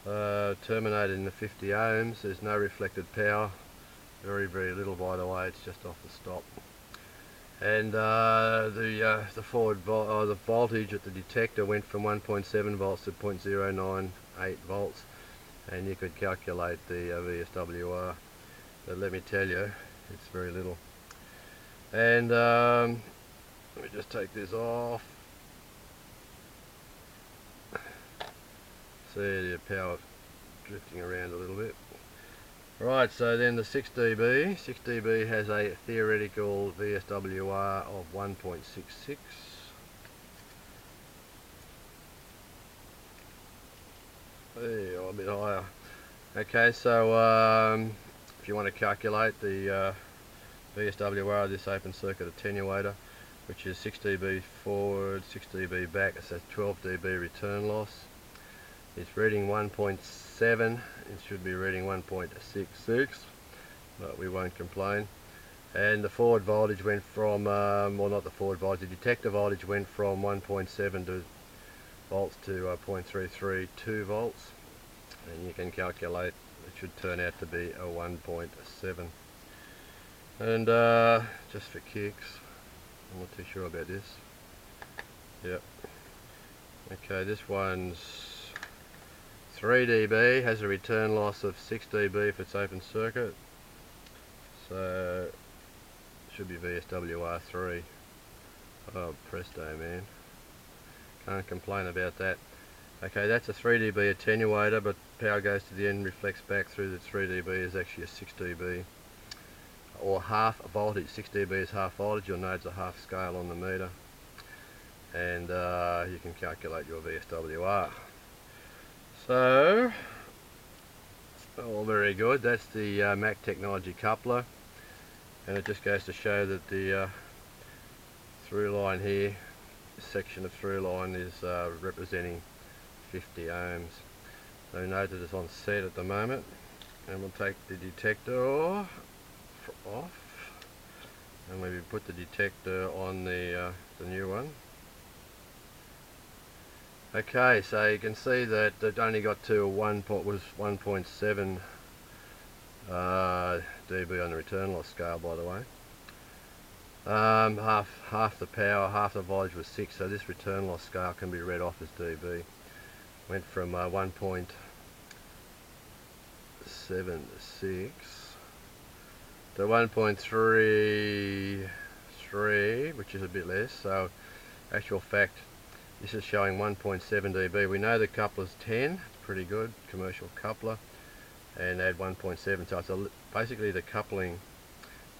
terminated in the 50 ohms. There's no reflected power, very little by the way, it's just off the stop. And the voltage at the detector went from 1.7 volts to 0.098 volts, and you could calculate the VSWR, but let me tell you, it's very little. And let me just take this off. See the power drifting around a little bit. Right, so then the 6 dB has a theoretical VSWR of 1.66. There, a bit higher. Okay, so if you want to calculate the VSWR of this open circuit attenuator, which is 6 dB forward, 6 dB back, it's a 12 dB return loss. It's reading 1.7, it should be reading 1.66, but we won't complain. And the forward voltage went from, well, not the forward voltage, the detector voltage went from 1.7 volts to 0.332 volts, and you can calculate, it should turn out to be a 1.7. And just for kicks, I'm not too sure about this. Yep. Okay, this one's 3 dB, has a return loss of 6 dB if it's open circuit, so it should be VSWR 3. Oh presto man, can't complain about that. Okay, that's a 3 dB attenuator, but power goes to the end, reflects back through the 3 dB is actually a 6 dB, or half voltage. 6 dB is half voltage, you'll know it's a half scale on the meter, and you can calculate your VSWR. So, all very good. That's the Mac Technology coupler, and it just goes to show that the through line here, this section of through line is representing 50 ohms. So note that it's on set at the moment, and we'll take the detector off, and maybe put the detector on the new one. Okay, so you can see that it only got to 1.7 dB on the return loss scale, by the way. Half the power, half the voltage was 6, so this return loss scale can be read off as dB. Went from 1.76 to 1.33, which is a bit less. So actual fact, this is showing 1.7 dB. We know the coupler's 10, it's pretty good, commercial coupler, and add 1.7, so it's basically the coupling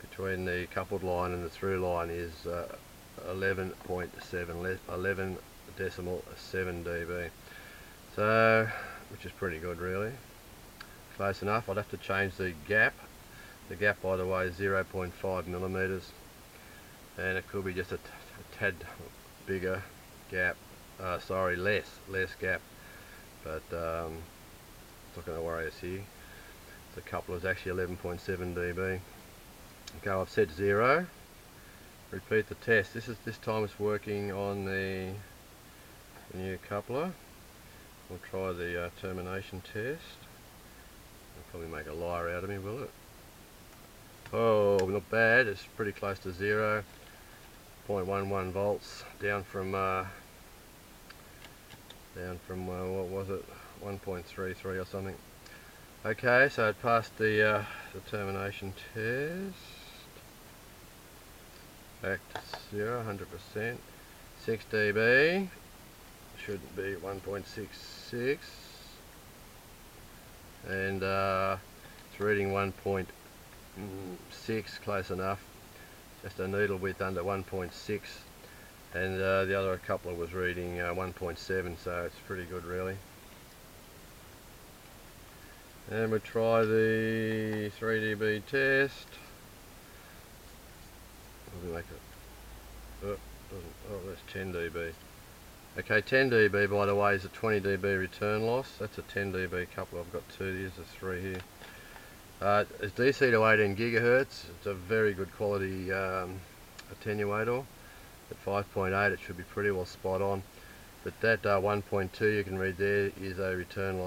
between the coupled line and the through line is 11.7, 11.7 dB. So, which is pretty good really. Close enough. I'd have to change the gap. The gap, by the way, is 0.5 millimeters, and it could be just a tad bigger gap. Sorry, less gap, but it's not going to worry us here. The coupler is actually 11.7 dB. Okay, I've set 0. Repeat the test. This time it's working on the new coupler. We'll try the termination test. It'll probably make a liar out of me, will it? Oh, not bad. It's pretty close to 0. 0.11 volts, down from what was it, 1.33 or something. Okay, so it passed the termination test. Back to 0, 100%. 6 dB should be 1.66, and it's reading 1.6, close enough. Just a needle width under 1.6, and the other coupler was reading 1.7, so it's pretty good really. And we'll try the 3 dB test. Doesn't make it. Oh, that's 10 dB. Okay, 10 dB, by the way, is a 20 dB return loss. That's a 10 dB coupler. I've got 2. Here's a 3 here. It's DC to 18 gigahertz. It's a very good quality attenuator. At 5.8 it should be pretty well spot on, but that 1.2 you can read there is a return loss